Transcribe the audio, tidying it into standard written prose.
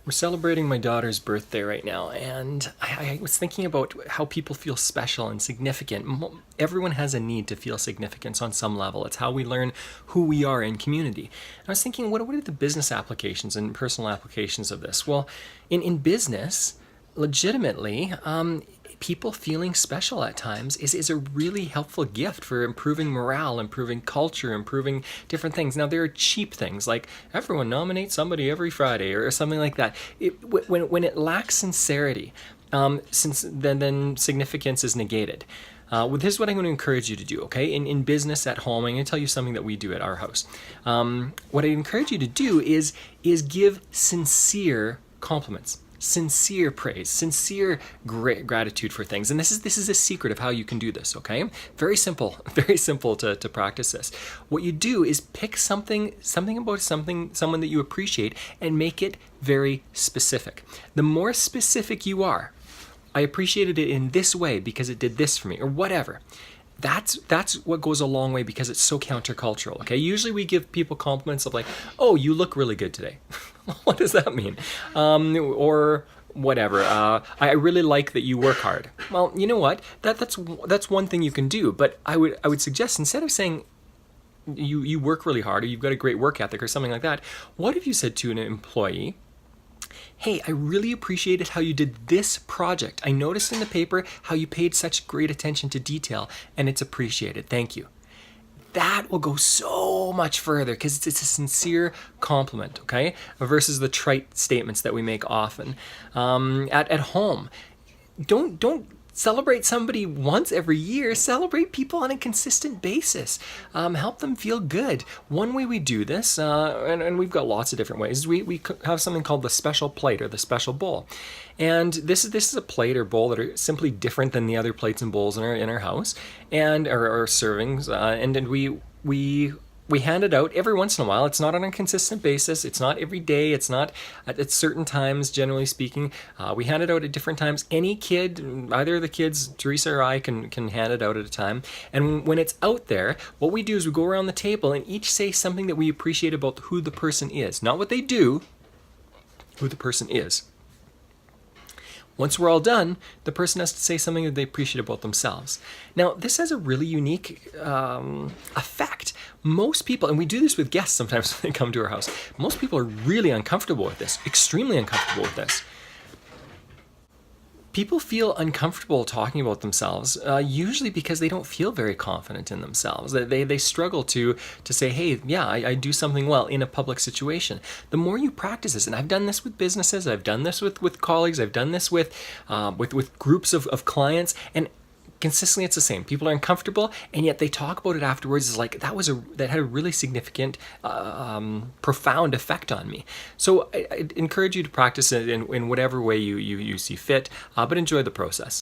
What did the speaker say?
We're celebrating my daughter's birthday right now, and I was thinking about how people feel special and significant. Everyone has a need to feel significance on some level. It's how we learn who we are in community. And I was thinking, what are the business applications and personal applications of this? Well, in business, legitimately, people feeling special at times is a really helpful gift for improving morale, improving culture, improving different things. Now, there are cheap things like everyone nominates somebody every Friday or something like that. When it lacks sincerity, then significance is negated. This is what I'm going to encourage you to do, okay? In business at home, I'm going to tell you something that we do at our house. What I encourage you to do is give sincere compliments. Sincere praise, sincere gratitude for things. And this is a secret of how you can do this, okay? Very simple to practice this. What you do is pick something about someone that you appreciate and make it very specific. The more specific you are, I appreciated it in this way because it did this for me, or whatever. That's what goes a long way because it's so countercultural, okay? Usually we give people compliments of like, oh, you look really good today. What does that mean? Or whatever. I really like that you work hard. Well, you know what? That's one thing you can do. But I would suggest instead of saying you work really hard or you've got a great work ethic or something like that, what if you said to an employee, hey, I really appreciated how you did this project. I noticed in the paper how you paid such great attention to detail, and it's appreciated. Thank you. That will go so much further because it's a sincere compliment, okay? Versus the trite statements that we make often. At home, don't celebrate somebody once every year. Celebrate people on a consistent basis. Help them feel good. One way we do this, and we've got lots of different ways, we have something called the special plate or the special bowl. And this is a plate or bowl that are simply different than the other plates and bowls in our house, and our servings, and then we hand it out every once in a while. It's not on a consistent basis. It's not every day. It's not at certain times, generally speaking. We hand it out at different times. Any kid, either of the kids, Teresa or I, can hand it out at a time. And when it's out there, what we do is we go around the table and each say something that we appreciate about who the person is. Not what they do, who the person is. Once we're all done, the person has to say something that they appreciate about themselves. Now, this has a really unique effect. Most people, and we do this with guests sometimes when they come to our house, most people are really uncomfortable with this, extremely uncomfortable with this. People feel uncomfortable talking about themselves, usually because they don't feel very confident in themselves. They struggle to say, hey, yeah, I do something well in a public situation. The more you practice this, and I've done this with businesses, I've done this with colleagues, I've done this with groups of clients, and consistently it's the same. People are uncomfortable, and yet they talk about it afterwards. It's like that had a really significant, profound effect on me. So I encourage you to practice it in whatever way you see fit, but enjoy the process.